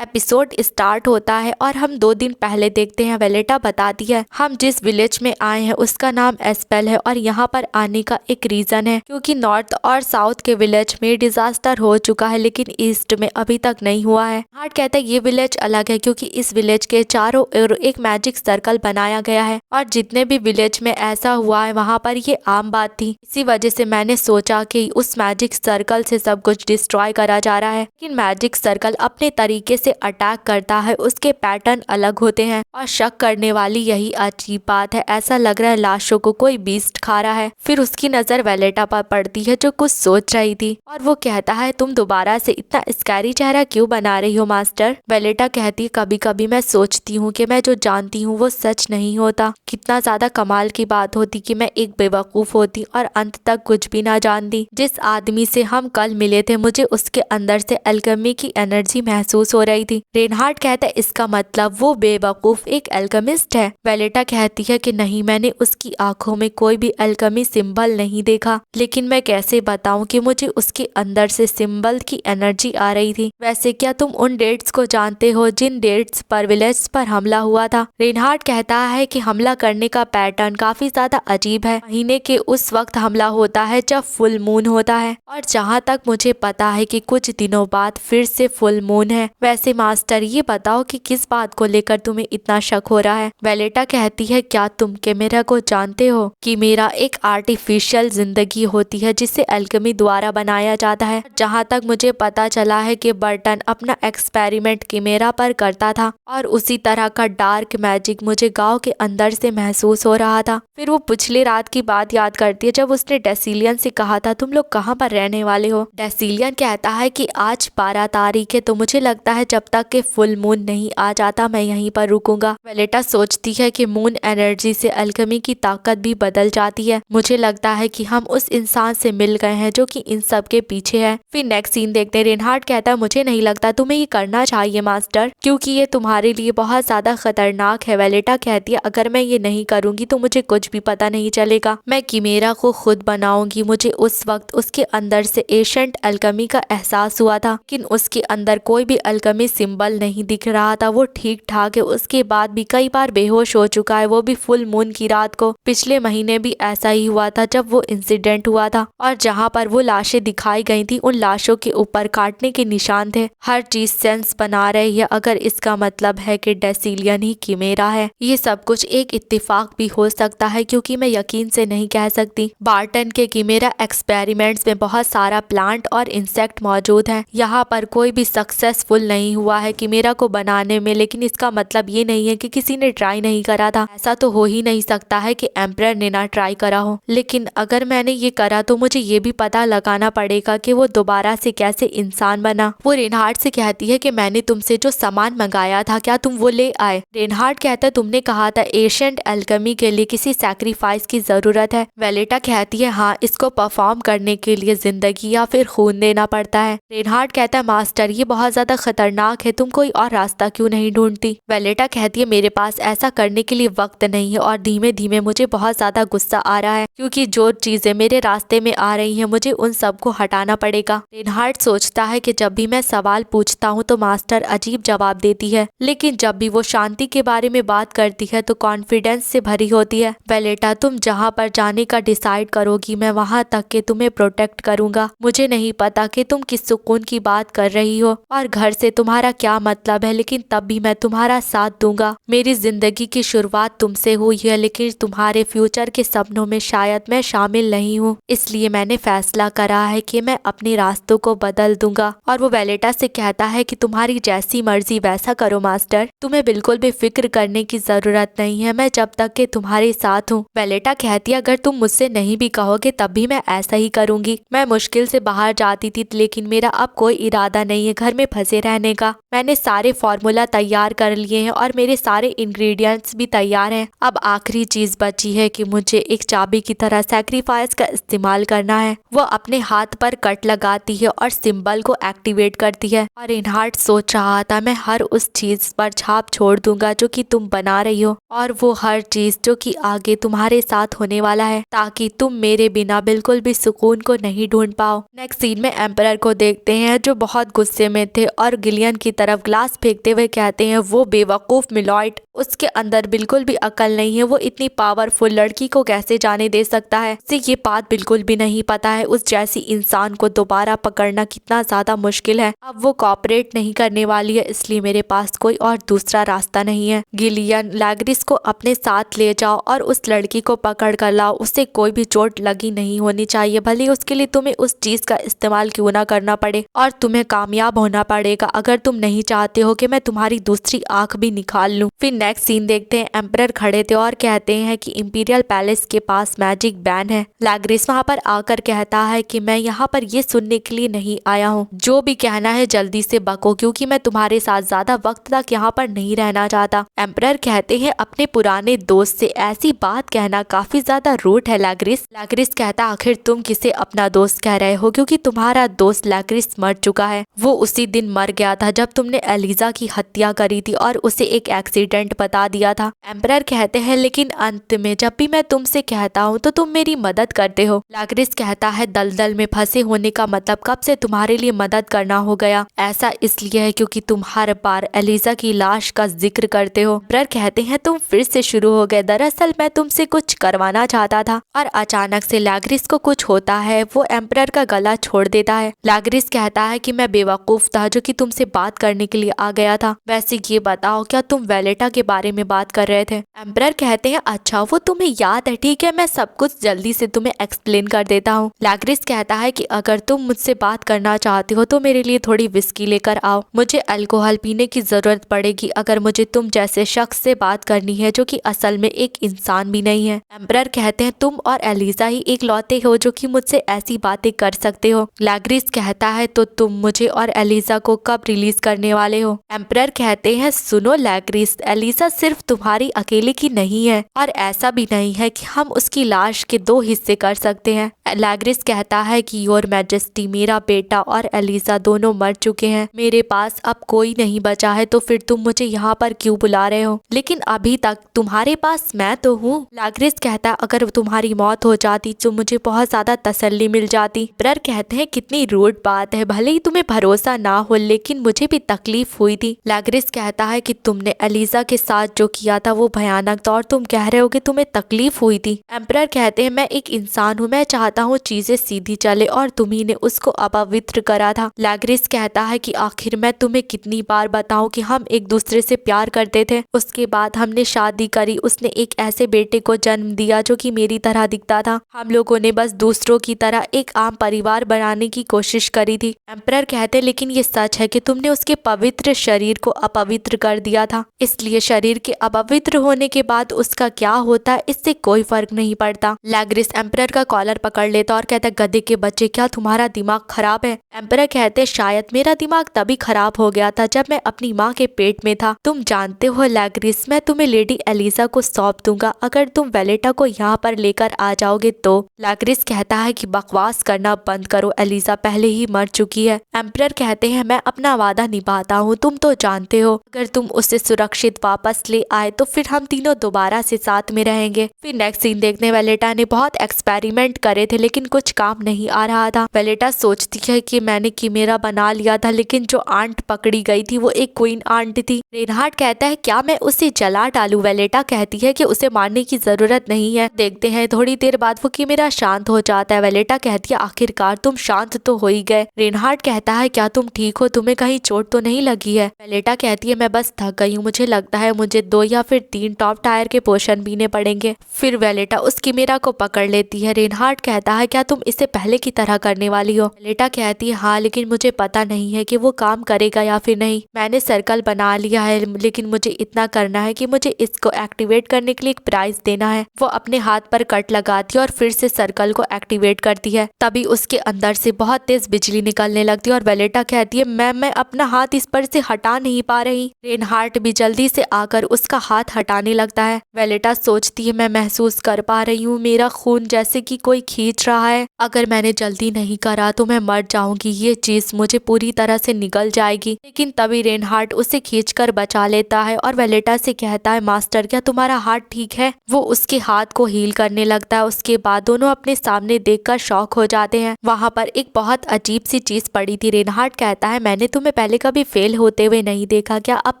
Episode start होता है और हम 2 दिन पहले देखते हैं। वेलेटा बताती है हम जिस विलेज में आए हैं उसका नाम एस्पेल है और यहाँ पर आने का एक रीजन है क्योंकि नॉर्थ और साउथ के विलेज में डिजास्टर हो चुका है लेकिन ईस्ट में अभी तक नहीं हुआ है। हार्ट कहता है ये विलेज अलग है क्योंकि इस विलेज के चारों ओर एक मैजिक सर्कल बनाया गया है और जितने भी विलेज में ऐसा हुआ है वहाँ पर ये आम बात थी। इसी वजह से मैंने सोचा कि उस मैजिक सर्कल से सब कुछ डिस्ट्रॉय करा जा रहा है, लेकिन मैजिक सर्कल अपने तरीके से अटैक करता है, उसके पैटर्न अलग होते हैं और शक करने वाली यही अजीब बात है। ऐसा लग रहा है लाशों को कोई बीस्ट खा रहा है। फिर उसकी नजर वेलेटा पर पड़ती है जो कुछ सोच रही थी और वो कहता है तुम दोबारा से इतना स्कैरी चेहरा क्यों बना रही हो मास्टर। वेलेटा कहती है कभी कभी मैं सोचती हूँ कि मैं जो जानती हूँ वो सच नहीं होता। कितना ज्यादा कमाल की बात होती कि मैं एक बेवकूफ होती और अंत तक कुछ भी ना जानती। जिस आदमी से हम कल मिले थे मुझे उसके अंदर से अल्केमी की एनर्जी महसूस हो रही थी। रेनहार्ड कहता है इसका मतलब वो बेवकूफ एक अल्केमिस्ट है। वेलेटा कहती है कि नहीं, मैंने उसकी आंखों में कोई भी अल्केमी सिंबल नहीं देखा, लेकिन मैं कैसे बताऊं कि मुझे उसके अंदर से सिंबल की एनर्जी आ रही थी। वैसे क्या तुम उन डेट्स को जानते हो जिन डेट्स पर विलेज पर हमला हुआ था। रेनहार्ड कहता है कि हमला करने का पैटर्न काफी ज्यादा अजीब है। महीने के उस वक्त हमला होता है जब फुल मून होता है और जहाँ तक मुझे पता है कि कुछ दिनों बाद फिर से फुल मून है। वैसे मास्टर ये बताओ कि किस बात को लेकर तुम्हें इतना शक हो रहा है। वेलेटा कहती है क्या तुम कैमेरा को जानते हो कि मेरा एक आर्टिफिशियल जिंदगी होती है जिसे अल्केमी द्वारा बनाया जाता है। जहाँ तक मुझे पता चला है कि बर्टन अपना एक्सपेरिमेंट कैमेरा पर करता था और उसी तरह का डार्क मैजिक मुझे गांव के अंदर से महसूस हो रहा था। फिर वो पिछली रात की बात याद करती है जब उसने डेसिलियन से कहा था तुम लोग कहाँ पर रहने वाले हो। डेसिलियन कहता है कि आज 12 तारीख है तो मुझे लगता है जब तक के फुल मून नहीं आ जाता मैं यहीं पर रुकूंगा। वेलेटा सोचती है कि मून एनर्जी से अल्केमी की ताकत भी बदल जाती है। मुझे लगता है कि हम उस इंसान से मिल गए हैं जो कि इन सब के पीछे है। फिर नेक्स्ट सीन देखते हैं। रेनहार्ड कहता है मुझे नहीं लगता तुम्हें ये करना चाहिए मास्टर, क्योंकि ये तुम्हारे लिए बहुत ज्यादा खतरनाक है। वेलेटा कहती है अगर मैं ये नहीं करूंगी तो मुझे कुछ भी पता नहीं चलेगा। मैं कीमेरा को खुद बनाऊंगी। मुझे उस वक्त उसके अंदर से एशियंट अल्केमी का एहसास हुआ था, लेकिन उसके अंदर कोई भी अल्केमी सिंबल नहीं दिख रहा था। वो ठीक ठाक है, उसके बाद भी कई बार बेहोश हो चुका है, वो भी फुल मून की रात को। पिछले महीने भी ऐसा ही हुआ था जब वो इंसिडेंट हुआ था और जहाँ पर वो लाशें दिखाई गई थी उन लाशों के ऊपर काटने के निशान थे। हर चीज सेंस बना रही है। अगर इसका मतलब है कि डेसिलियन ही कीमेरा है, ये सब कुछ एक इत्तेफाक भी हो सकता है क्योंकि मैं यकीन से नहीं कह सकती। बार्टन के कीमेरा एक्सपेरिमेंट्स में बहुत सारा प्लांट और इंसेक्ट मौजूद है। यहाँ पर कोई भी सक्सेसफुल नहीं हुआ है कीमेरा को बनाने में, लेकिन इसका मतलब ये नहीं है कि किसी ने ट्राई नहीं करा था। ऐसा तो हो ही नहीं सकता है कि एम्परर ने ना ट्राई करा हो। लेकिन अगर मैंने ये करा तो मुझे ये भी पता लगाना पड़ेगा कि वो दोबारा से कैसे इंसान बना। वो रेनहार्ड से कहती है कि मैंने तुमसे जो सामान मंगाया था क्या तुम वो ले आए। रेनहार्ड कहता है तुमने कहा था एशियंट अल्केमी के लिए किसी सैक्रिफाइस की जरूरत है। वेलेटा कहती है हाँ, इसको परफॉर्म करने के लिए जिंदगी या फिर खून देना पड़ता है। रेनहार्ड कहता है मास्टर ये बहुत ज्यादा खतरनाक है, तुम कोई और रास्ता क्यों नहीं ढूंढती। वेलेटा कहती है मेरे पास ऐसा करने के लिए वक्त नहीं है और धीमे धीमे मुझे बहुत ज्यादा गुस्सा आ रहा है क्योंकि जो चीजें मेरे रास्ते में आ रही हैं मुझे उन सबको हटाना पड़ेगा। रेनहार्ड सोचता है कि जब भी मैं सवाल पूछता हूँ तो मास्टर अजीब जवाब देती है, लेकिन जब भी वो शांति के बारे में बात करती है तो कॉन्फिडेंस से भरी होती है। वेलेटा तुम जहाँ पर जाने का डिसाइड करोगी मैं वहाँ तक के तुम्हें प्रोटेक्ट करूंगा। मुझे नहीं पता कि तुम किस सुकून की बात कर रही हो और घर से तुम्हारा क्या मतलब है, लेकिन तब भी मैं तुम्हारा साथ दूंगा। मेरी जिंदगी की शुरुआत तुमसे हुई है, लेकिन तुम्हारे फ्यूचर के सपनों में शायद मैं शामिल नहीं हूँ, इसलिए मैंने फैसला करा है कि मैं अपने रास्तों को बदल दूंगा। और वो वेलेटा से कहता है कि तुम्हारी जैसी मर्जी वैसा करो मास्टर, तुम्हें बिल्कुल भी फिक्र करने की जरूरत नहीं है, मैं जब तक के तुम्हारे साथ हूँ। वेलेटा कहती है अगर तुम मुझसे नहीं भी कहोगे तब भी मैं ऐसा ही करूंगी। मैं मुश्किल से बाहर जाती थी लेकिन मेरा अब कोई इरादा नहीं है घर में फंसे रहने का। मैंने सारे फॉर्मूला तैयार कर लिए हैं और मेरे सारे इंग्रेडिएंट्स भी तैयार हैं। अब आखिरी चीज बची है कि मुझे एक चाबी की तरह सैक्रिफाइस का इस्तेमाल करना है। वो अपने हाथ पर कट लगाती है और सिंबल को एक्टिवेट करती है। और रेनहार्ड सोच रहा था मैं हर उस चीज पर छाप छोड़ दूंगा जो कि तुम बना रही हो और वो हर चीज जो कि आगे तुम्हारे साथ होने वाला है, ताकि तुम मेरे बिना बिल्कुल भी सुकून को नहीं ढूंढ पाओ। नेक्स्ट सीन में एम्परर को देखते हैं जो बहुत गुस्से में थे और गिलियन गिलियन की तरफ ग्लास फेंकते हुए कहते हैं, वो बेवकूफ मिलॉयड, उसके अंदर बिल्कुल भी अकल नहीं है, वो इतनी पावरफुल लड़की को कैसे जाने दे सकता है, उसे ये बात बिल्कुल भी नहीं पता है उस जैसी इंसान को दोबारा पकड़ना कितना ज्यादा मुश्किल है। अब वो कॉपरेट नहीं करने वाली है, इसलिए मेरे पास कोई और दूसरा रास्ता नहीं है। गिलियन, लैग्रिस को अपने साथ ले जाओ और उस लड़की को पकड़ कर लाओ, उसे कोई भी चोट लगी नहीं होनी चाहिए, भले उसके लिए तुम्हें उस चीज का इस्तेमाल क्यों ना करना पड़े, और तुम्हें कामयाब होना पड़ेगा अगर तुम नहीं चाहते हो कि मैं तुम्हारी दूसरी आंख भी निकाल लूं। फिर नेक्स्ट सीन देखते हैं, एम्परर खड़े थे और कहते हैं कि इंपीरियल पैलेस के पास मैजिक बैन है। लैग्रिस वहाँ पर आकर कहता है कि मैं यहाँ पर ये सुनने के लिए नहीं आया हूँ, जो भी कहना है जल्दी से बको, क्योंकि मैं तुम्हारे साथ ज्यादा वक्त तक यहाँ पर नहीं रहना चाहता। एम्परर कहते हैं, अपने पुराने दोस्त से ऐसी बात कहना काफी ज्यादा रूड है लैग्रिस। लैग्रिस कहता, आखिर तुम किसे अपना दोस्त कह रहे हो, क्योंकि तुम्हारा दोस्त लैग्रिस मर चुका है। वो उसी दिन मर गया था जब तुमने एलिजा की हत्या करी थी और उसे एक एक्सीडेंट बता दिया था। एम्परर कहते हैं, लेकिन अंत में जब भी मैं तुमसे कहता हूँ तो तुम मेरी मदद करते हो। लैग्रिस कहता है, दलदल में फंसे होने का मतलब कब से तुम्हारे लिए मदद करना हो गया। ऐसा इसलिए है क्योंकि तुम हर बार एलिजा की लाश का जिक्र करते हो। एम्परर कहते हैं, तुम फिर से शुरू हो गए, दरअसल मैं तुमसे कुछ करवाना चाहता था। और अचानक से लैग्रिस को कुछ होता है, वो एम्परर का गला छोड़ देता है। लैग्रिस कहता है कि मैं बेवकूफ था जो कि तुमसे बात करने के लिए आ गया था। वैसे ये बताओ, क्या तुम वेलेटा के बारे में बात कर रहे थे? एम्परर कहते हैं, अच्छा वो तुम्हें याद है, ठीक है मैं सब कुछ जल्दी से तुम्हें एक्सप्लेन कर देता हूँ। लैग्रिस कहता है कि अगर तुम मुझसे बात करना चाहते हो तो मेरे लिए थोड़ी विस्की लेकर आओ, मुझे अल्कोहल पीने की जरूरत पड़ेगी अगर मुझे तुम जैसे शख्स से बात करनी है जो कि असल में एक इंसान भी नहीं है। एम्परर कहते हैं, तुम और एलिजा ही एक लौते हो जो कि मुझसे ऐसी बातें कर सकते हो। लैग्रिस कहता है, तो तुम मुझे और एलिजा को कब रिलीज करने वाले हो? एम्परर कहते हैं, सुनो लैग्रिस, एलिजा सिर्फ तुम्हारी अकेले की नहीं है और ऐसा भी नहीं है कि हम उसकी लाश के 2 हिस्से कर सकते हैं। लैग्रिस कहता है कि योर मैजेस्टी, मेरा बेटा और एलिजा दोनों मर चुके हैं, मेरे पास अब कोई नहीं बचा है, तो फिर तुम मुझे यहाँ पर क्यों बुला रहे हो? लेकिन अभी तक तुम्हारे पास मैं तो हूँ। लैग्रिस कहता है, अगर तुम्हारी मौत हो जाती तो मुझे बहुत ज्यादा तसल्ली मिल जाती। एम्परर कहते हैं, कितनी रूड बात है, भले ही तुम्हें भरोसा ना हो लेकिन मुझे भी तकलीफ हुई थी। लैग्रिस कहता है कि तुमने एलिजा के साथ जो किया था वो भयानक था और तुम कह रहे हो कि तुम्हें तकलीफ हुई थी। एम्परर कहते हैं, मैं एक इंसान हूँ, मैं चाहता हूँ चीजें सीधी चले और तुम्ही ने उसको अपवित्र करा था। लैग्रिस कहता है कि आखिर मैं तुम्हें कितनी बार बताऊं कि हम एक दूसरे से प्यार करते थे, उसके बाद हमने शादी करी, उसने एक ऐसे बेटे को जन्म दिया जो कि मेरी तरह दिखता था, हम लोगों ने बस दूसरों की तरह एक आम परिवार बनाने की कोशिश करी थी। एम्परर कहते, लेकिन ये सच है कि तुमने उसके पवित्र शरीर को अपवित्र कर दिया था, इसलिए शरीर के अपवित्र होने के बाद उसका क्या होता है इससे कोई फर्क नहीं पड़ता। लैग्रिस एम्परर का कॉलर पकड़ लेता और कहता, गधे के बच्चे, क्या तुम्हारा दिमाग खराब है? एम्परर कहते, शायद मेरा दिमाग तभी खराब हो गया था जब मैं अपनी माँ के पेट में था। तुम जानते हो लैग्रिस, मैं तुम्हें लेडी एलिजा को सौंप दूंगा अगर तुम वेलेटा को यहाँ पर लेकर आ जाओगे तो। लैग्रिस कहता है कि बकवास करना बंद करो, एलिजा पहले ही मर चुकी है। एम्परर कहते हैं, मैं अपना वादा निभाता हूँ, तुम तो जानते हो अगर तुम उसे सुरक्षित वापस ले आए तो फिर हम तीनों दोबारा से साथ में रहेंगे। फिर नेक्स्ट सीन देखने, वेलेटा ने बहुत एक्सपेरिमेंट करे थे लेकिन कुछ काम नहीं आ रहा था। वेलेटा सोचती है कि मैंने कीमेरा बना लिया था, लेकिन जो आंट पकड़ी गई थी वो एक क्वीन आंट थी। रेनहार्ड कहता है, क्या मैं उसे जला डालूं? वेलेटा कहती है कि उसे मारने की जरूरत नहीं है। देखते हैं थोड़ी देर बाद वो कीमेरा शांत हो जाता है। वेलेटा कहती है, आखिरकार तुम शांत तो हो ही गए। रेनहार्ड कहता है, क्या तुम ठीक हो, तुम्हें कहीं चोट तो नहीं लगी है? वेलेटा कहती है, मैं बस थक गई हूँ, मुझे लगता है मुझे 2 या फिर 3 टॉप टायर के पोशन पीने पड़ेंगे। फिर वेलेटा उस कीमेरा को पकड़ लेती है। रेनहार्ड कहता है, क्या तुम इसे पहले की तरह करने वाली हो? वेलेटा कहती है, हाँ, लेकिन मुझे पता नहीं है कि वो काम करेगा या फिर नहीं। मैंने सर्कल बना लिया है, लेकिन मुझे इतना करना है कि मुझे इसको एक्टिवेट करने के लिए एक प्राइज देना है। वो अपने हाथ पर कट लगाती है और फिर से सर्कल को एक्टिवेट करती है। तभी उसके अंदर से बहुत तेज बिजली निकलने लगती है और वेलेटा कहती है, मैं अपना हाथ इस पर से हटा नहीं पा रही। रेनहार्ड भी जल्दी से आकर उसका हाथ हटाने लगता है। वेलेटा सोचती है, मैं महसूस कर पा रही हूँ मेरा खून जैसे कि कोई खींच रहा है, अगर मैंने जल्दी नहीं करा तो मैं मर जाऊंगी, ये चीज मुझे पूरी तरह से निगल जाएगी। लेकिन तभी रेनहार्ड उसे खींचकर बचा लेता है और वेलेटा से कहता है, मास्टर, क्या तुम्हारा हाथ ठीक है? वो उसके हाथ को हील करने लगता है। उसके बाद दोनों अपने सामने देखकर शॉक हो जाते हैं। वहाँ पर एक बहुत अजीब सी चीज पड़ी थी। रेनहार्ड कहता है, मैंने तुम्हें पहले कभी फेल होते हुए नहीं देखा, क्या अब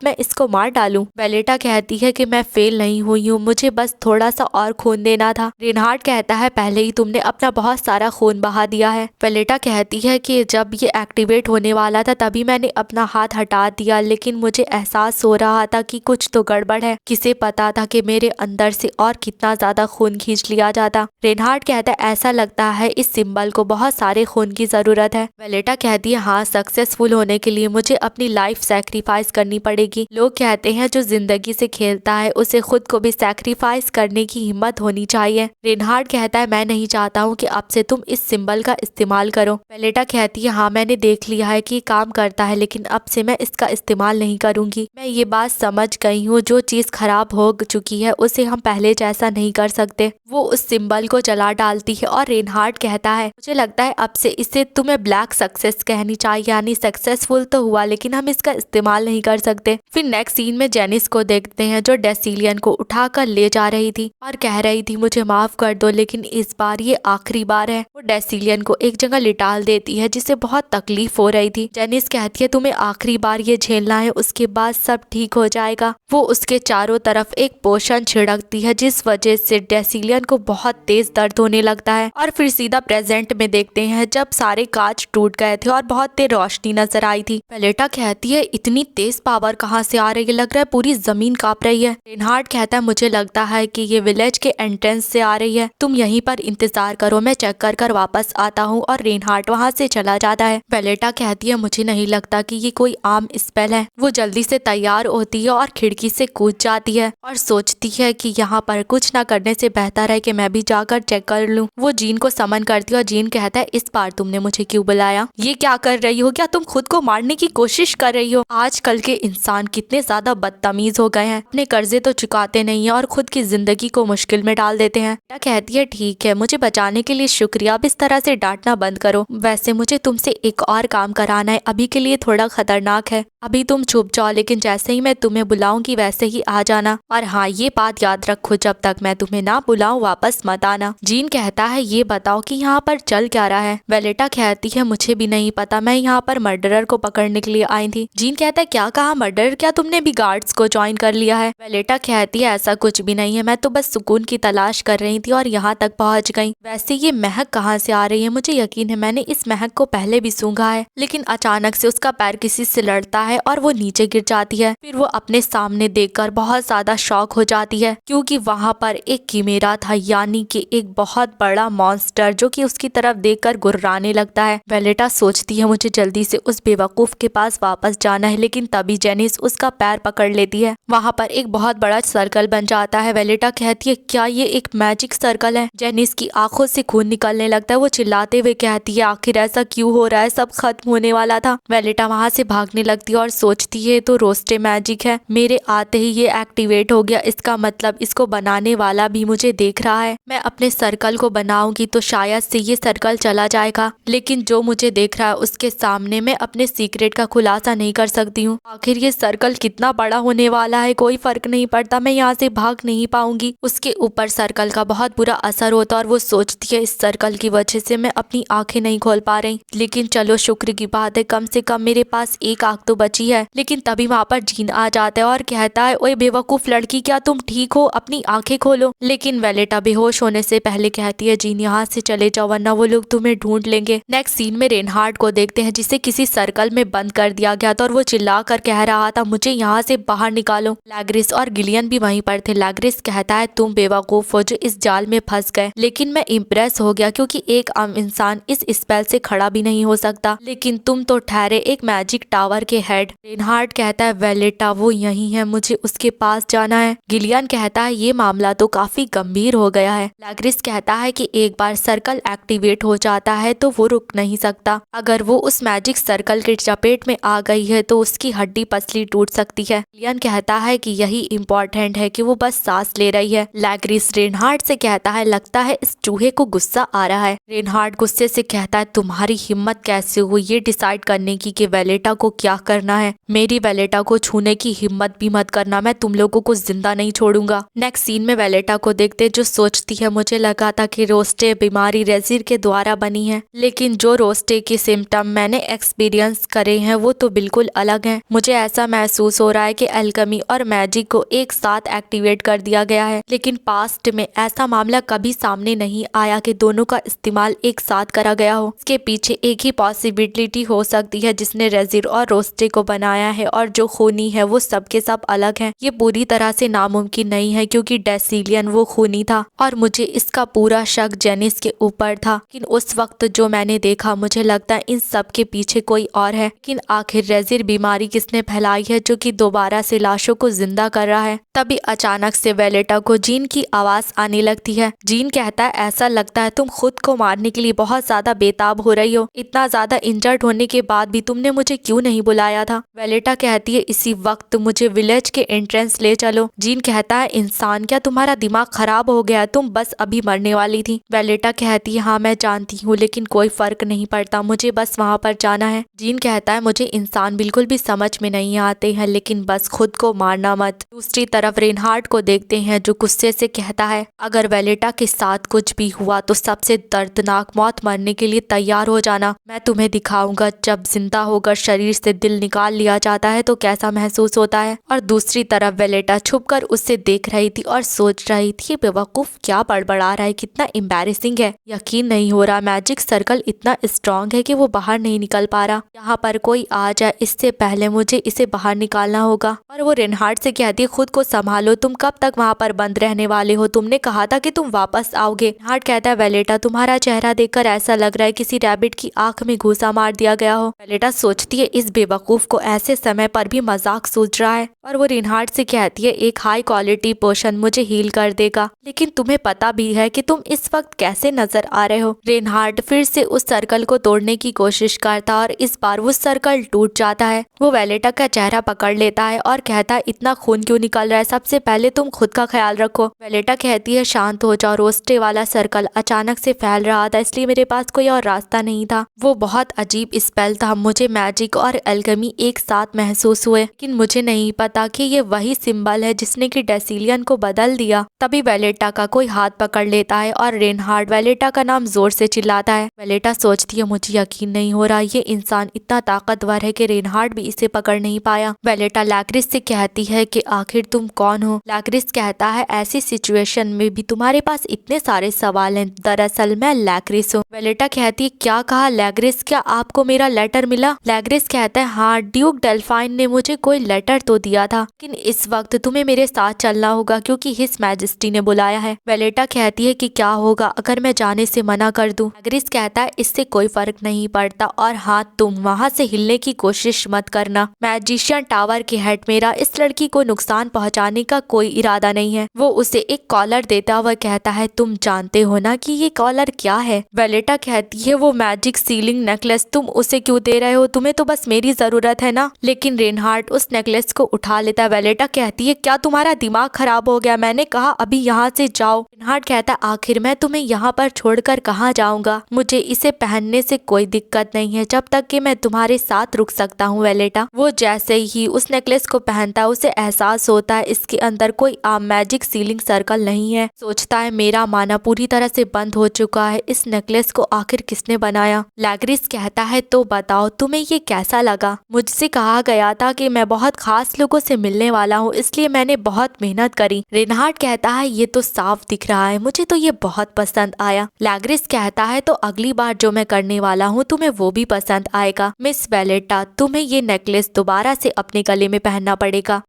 मैं इसको मार डालूं? वेलेटा कहती है कि मैं फेल नहीं हुई हूँ, मुझे बस थोड़ा सा और खून देना था। रेनहार्ड कहता है पहले ही तुमने अपना बहुत सारा खून बहा दिया है। वेलेटा कहती है कि जब ये एक्टिवेट होने वाला था तभी मैंने अपना हाथ हटा दिया, लेकिन मुझे एहसास हो रहा था कि कुछ तो गड़बड़ है। किसे पता था कि मेरे अंदर से और कितना ज्यादा खून खींच लिया जाता। रेनहार्ड कहता है ऐसा लगता है इस सिंबल को बहुत सारे खून की जरूरत है। वेलेटा कहती है हाँ, सक्सेसफुल होने के लिए मुझे अपनी लाइफ सैक्रिफाइस करनी पड़ेगी। लोग कहते हैं जो जिंदगी से खेलता है उसे खुद को भी सैक्रिफाइस करने की हिम्मत होनी चाहिए। रेनहार्ड कहता है मैं नहीं चाहता हूँ कि अब से तुम इस सिंबल का इस्तेमाल करो। वेलेटा कहती है हाँ, मैंने देख लिया है कि काम करता है, लेकिन अब से मैं इसका इस्तेमाल नहीं करूंगी। मैं ये बात समझ गई हूँ, जो चीज खराब हो चुकी है उसे हम पहले जैसा नहीं कर सकते। वो उस सिंबल को जला डालती है और रेनहार्ड कहता है मुझे लगता है अब से इसे तुम्हें ब्लैक सक्सेस कहनी चाहिए, यानी सक्सेसफुल तो हुआ लेकिन हम इसका इस्तेमाल नहीं कर सकते। फिर नेक्स्ट सीन में जेनिस को देखते हैं जो डेसिलियन को उठाकर ले जा रही थी और कह रही थी मुझे माफ कर दो, लेकिन इस बार ये आखिरी बार है। वो डेसिलियन को एक जगह लिटाल देती है जिसे बहुत तकलीफ हो रही थी। जेनिस कहती है तुम्हें आखिरी बार ये झेलना है, उसके बाद सब ठीक हो जाएगा। वो उसके चारों तरफ एक पोशन छिड़कती है जिस वजह से डेसिलियन को बहुत तेज दर्द होने लगता है। और फिर सीधा प्रेजेंट में देखते हैं जब सारे कांच टूट गए थे और बहुत तेज रोशनी नजर आई थी। वेलेटा कहती है इतनी तेज पावर कहाँ से आ रही है, लग रहा है पूरी जमीन कांप रही है। रेनहार्ड कहता है मुझे लगता है कि ये विलेज के एंट्रेंस से आ रही है, तुम यहीं पर इंतजार करो, मैं चेक कर कर वापस आता हूँ। और रेनहार्ड वहाँ से चला जाता है। वेलेटा कहती है मुझे नहीं लगता कि ये कोई आम स्पेल है। वो जल्दी से तैयार होती है और खिड़की से कूद जाती है और सोचती है कि यहाँ पर कुछ न करने से बेहतर है कि मैं भी जाकर चेक कर लूं। वो जीन को समन करती है और जीन कहता है इस बार तुमने मुझे क्यों बुलाया? ये क्या कर रही हो? क्या तुम खुद को मारने की कोशिश कर रही हो? आजकल के इंसान कितने ज्यादा बदतमीज हो गए हैं, अपने कर्जे तो चुकाते नहीं है और खुद की जिंदगी को मुश्किल में डाल देते हैं। क्या कहती है ठीक है, मुझे बचाने के लिए शुक्रिया, अब इस तरह से डांटना बंद करो। वैसे मुझे तुमसे एक और काम कराना है, अभी के लिए थोड़ा खतरनाक है, अभी तुम छुप जाओ, लेकिन जैसे ही मैं तुम्हें बुलाऊंगी वैसे ही आ जाना। और हाँ, ये बात याद रखो, जब तक मैं तुम्हें ना बुलाऊं वापस मत आना। जीन कहता है ये बताओ कि यहाँ पर चल क्या रहा है? वेलेटा कहती है मुझे भी नहीं पता, मैं यहाँ पर मर्डरर को पकड़ने के लिए आई थी। जीन कहता है क्या कहा मर्डरर? क्या तुमने भी गार्ड्स को ज्वाइन कर लिया है? वेलेटा कहती है ऐसा कुछ भी नहीं है, मैं तो बस सुकून की तलाश कर रही थी और यहाँ तक पहुँच गई। वैसे ये महक कहाँ से आ रही है? मुझे यकीन है मैंने इस महक को पहले भी सूंघा है। लेकिन अचानक से उसका पैर किसी से लड़ता है और वो नीचे गिर जाती है। फिर वो अपने सामने देखकर बहुत ज्यादा शॉक हो जाती है क्योंकि वहाँ पर एक कीमेरा था, यानी कि एक बहुत बड़ा मॉन्स्टर जो कि उसकी तरफ देखकर गुर्राने लगता है। वेलेटा सोचती है मुझे जल्दी से उस बेवकूफ के पास वापस जाना है, लेकिन तभी जेनिस उसका पैर पकड़ लेती है। वहाँ पर एक बहुत बड़ा सर्कल बन जाता है। वेलेटा कहती है क्या ये एक मैजिक सर्कल है? जेनिस की आंखों से खून निकलने लगता है। वो चिल्लाते हुए कहती है आखिर ऐसा क्यों हो रहा है, सब खत्म होने वाला था। वेलेटा वहाँ से भागने लगती है और सोचती है तो रोस्टे मैजिक है, मेरे आते ही ये एक्टिवेट हो गया, इसका मतलब इसको बनाने वाला भी मुझे देख रहा है। मैं अपने सर्कल को बनाऊंगी तो शायद से ये सर्कल चला जाएगा, लेकिन जो मुझे देख रहा है उसके सामने मैं अपने सीक्रेट का खुलासा नहीं कर सकती हूँ। आखिर ये सर्कल कितना बड़ा होने वाला है, कोई फर्क नहीं पड़ता, मैं यहाँ से भाग नहीं पाऊंगी। उसके ऊपर सर्कल का बहुत बुरा असर होता और वो सोचती है इस सर्कल की वजह से मैं अपनी आंखें नहीं खोल पा रही, लेकिन चलो शुक्र की बात है कम से कम मेरे पास एक आंख तो बची है। लेकिन तभी वहाँ पर जीन आ जाता है और कहता है ओए बेवकूफ लड़की, क्या तुम ठीक हो? अपनी आंखें खोलो। लेकिन वेलेटा बेहोश होने से पहले कहती है जीन यहाँ से चले जाओ वरना वो लोग तुम्हें ढूंढ लेंगे। नेक्स्ट सीन में रेनहार्ड को देखते हैं जिसे किसी सर्कल में बंद कर दिया गया था और वो चिल्ला कर कह रहा था मुझे यहाँ से बाहर निकालो। लैग्रिस और गिलियन भी वहीं पर थे। लैग्रिस कहता है तुम बेवकूफ हो जो इस जाल में फंस गए, लेकिन मैं इम्प्रेस हो गया क्योंकि एक आम इंसान इस स्पेल से खड़ा भी नहीं हो सकता, लेकिन तुम तो ठहरे एक मैजिक टावर के हेड। रेनहार्ड कहता है वेलेटा वो यही है, मुझे उसके पास जाना है। गिलियन कहता है ये मामला तो काफी गंभीर हो गया है। लैग्रिस कहता है कि एक बार सर्कल एक्टिवेट हो जाता है तो वो रुक नहीं सकता, अगर वो उस मैजिक सर्कल के चपेट में आ गई है तो उसकी हड्डी पसली टूट सकती है। गिलियन कहता है कि यही इम्पोर्टेंट है कि वो बस सांस ले रही है। लैग्रिस रेनहार्ड से कहता है लगता है इस चूहे को गुस्सा आ रहा है। रेनहार्ड गुस्से से कहता है तुम्हारी हिम्मत कैसे हुई ये डिसाइड करने की कि वेलेटा को क्या करना है? मेरी वेलेटा को छूने की हिम्मत भी मत करना, मैं तुम लोगों को जिंदा नहीं छोड़ूंगा। नेक्स्ट सीन में वेलेटा को देखते जो सोचती है मुझे लगा था कि रोस्टे बीमारी रेजिर के द्वारा बनी है, लेकिन जो रोस्टे की सिम्टम मैंने एक्सपीरियंस करे हैं वो तो बिल्कुल अलग हैं। मुझे ऐसा महसूस हो रहा है कि एल्केमी और मैजिक को एक साथ एक्टिवेट कर दिया गया है, लेकिन पास्ट में ऐसा मामला कभी सामने नहीं आया कि दोनों का इस्तेमाल एक साथ करा गया हो। इसके पीछे एक ही पॉसिबिलिटी हो सकती है जिसने रेजिर और रोस्टे को बनाया है, और जो खूनी है वो सबके सब अलग हैं। ये पूरी तरह से नामुमकिन नहीं है क्योंकि डेसिलियन वो खूनी था और मुझे इसका पूरा शक जेनिस के ऊपर था। लेकिन उस वक्त जो मैंने देखा मुझे लगता है इन सब के पीछे कोई और है। लेकिन आखिर रेजिर बीमारी किसने फैलाई है जो कि दोबारा से लाशों को जिंदा कर रहा है? तभी अचानक से वेलेटा को जीन की आवाज आने लगती है। जीन कहता है ऐसा लगता है तुम खुद को मारने के लिए बहुत ज्यादा बेताब हो रही हो। इतना ज्यादा इंजर्ड होने के बाद भी तुमने मुझे क्यों नहीं बुलाया था? वेलेटा कहती है इसी वक्त मुझे विलेज के एंट्रेंस ले चलो। जीन कहता है इंसान, क्या तुम्हारा दिमाग खराब हो गया? तुम बस अभी मरने वाली थी। वेलेटा कहती है हाँ मैं जानती हूँ, लेकिन कोई फर्क नहीं पड़ता, मुझे बस वहाँ पर जाना है। जीन कहता है मुझे इंसान बिल्कुल भी समझ में नहीं आते हैं, लेकिन बस खुद को मारना मत। दूसरी तरफ रेनहार्ड को देखते हैं जो गुस्से से कहता है अगर वेलेटा के साथ कुछ भी हुआ तो सबसे दर्दनाक मौत मरने के लिए तैयार हो जाना। मैं तुम्हें दिखाऊंगा जब जिंदा होकर शरीर से दिल निकाल लिया जाता है तो कैसा महसूस होता है। और दूसरी तरफ वेलेटा छुपकर उससे देख रही थी और सोच रही थी बेवकूफ क्या बड़बड़ा रहा है, कितना एम्बैरेसिंग है। यकीन नहीं हो रहा मैजिक सर्कल इतना स्ट्रॉन्ग है कि वो बाहर नहीं निकल पा रहा। यहाँ पर कोई आ जाए इससे पहले मुझे इसे बाहर निकालना होगा। और वो रेनहार्ड से कहती है खुद को संभालो, तुम कब तक वहाँ पर बंद रहने वाले हो? तुमने कहा था कि तुम वापस आओगे। रेनहार्ड कहता है वेलेटा तुम्हारा चेहरा देखकर ऐसा लग रहा है किसी रैबिट की आंख में घूसा मार दिया गया हो। वेलेटा सोचती है इस बेवकूफ को ऐसे समय पर भी मजाक सूझ रहा है। और वो रेनहार्ड से कहती है एक हाई क्वालिटी पोशन मुझे हील कर देगा, लेकिन तुम्हें पता भी है कि तुम इस वक्त कैसे नजर आ रहे हो। रेनहार्ड फिर से उस सर्कल को तोड़ने की कोशिश करता और इस बार वो सर्कल टूट जाता है। वो वेलेटा का चेहरा पकड़ लेता है और कहता है इतना खून क्यों निकल रहा है? सबसे पहले तुम खुद का ख्याल रखो। वेलेटा कहती है शांत हो जाओ, रोस्टे वाला सर्कल अचानक से फैल रहा था इसलिए मेरे पास कोई और रास्ता नहीं था। वो बहुत अजीब स्पेल था, मुझे मैजिक और एल्केमी एक साथ महसूस हुए, लेकिन मुझे नहीं पता कि ये वही सिंबल है जिसने कि डेसिलियन को बदल दिया। तभी वेलेटा का कोई हाथ पकड़ लेता है और रेनहार्ड वेलेटा का नाम जोर से चिल्लाता है। वेलेटा सोचती है मुझे यकीन नहीं हो रहा ये इंसान इतना ताकतवर है कि रेनहार्ड भी इसे पकड़ नहीं पाया। वेलेटा लैक्रिस से कहती है कि आखिर तुम कौन हो? लैक्रिस कहता है ऐसी सिचुएशन में भी तुम्हारे पास इतने सारे सवाल हैं। दरअसल मैं लैक्रिस हूँ। वेलेटा कहती है क्या कहा लैक्रिस? क्या आपको मेरा लेटर मिला? लैक्रिस कहता है हाँ, ड्यूक डेल्फाइन ने मुझे कोई लेटर तो दिया था, लेकिन इस वक्त तुम्हें मेरे साथ चलना होगा क्योंकि हिज मैजेस्टी ने बुलाया है। वेलेटा कहती है कि क्या होगा अगर मैं जाने से मना कर दूं? लैक्रिस कहता है इससे कोई फर्क नहीं पड़ता, और हाँ तुम वहाँ से हिलने की कोशिश मत करना। मैजिशियन टावर के हेड मेरा इस लड़की को नुकसान पहुँचाने का कोई इरादा नहीं है। वो उसे एक कॉलर देता हुआ कहता है तुम जानते हो ना कि ये कॉलर क्या है? वेलेटा कहती है वो मैजिक सीलिंग नेकलेस, तुम उसे क्यों दे रहे हो? तुम्हें तो बस मेरी जरूरत है ना। लेकिन रेनहार्ड उस नेकलेस को उठा लेता है। वेलेटा कहती है क्या तुम्हारा दिमाग खराब हो गया? मैंने कहा अभी यहाँ से जाओ। रेनहार्ड कहता है आखिर मैं तुम्हें यहाँ पर छोड़कर कहाँ जाऊंगा? मुझे इसे पहनने से कोई दिक्कत नहीं है जब तक कि मैं तुम्हारे साथ रुक सकता हूँ। वेलेटा वो जैसे ही उस नेकलेस को पहनता है उसे एहसास होता है इसके अंदर कोई आम मैजिक सीलिंग सर्कल नहीं है। सोचता है मेरा माना पूरी तरह से बंद हो चुका है, इस नेकलेस को आखिर किसने बनाया? लैक्रिस कहता है तो बताओ तुम्हें ये कैसा लगा? मुझसे कहा गया था कि मैं बहुत खास लोगों से मिलने वाला हूँ इसलिए मैंने बहुत मेहनत करी। रेनहार्ड कहता है ये तो साफ दिख रहा है, मुझे तो ये बहुत पसंद आया। लैक्रिस कहता है तो अगली बार जो मैं करने वाला हूँ तुम्हें वो भी पसंद आएगा। मिस वेलेटा तुम्हें ये नेकलेस दोबारा से अपने गले में पहनना पड़ेगा।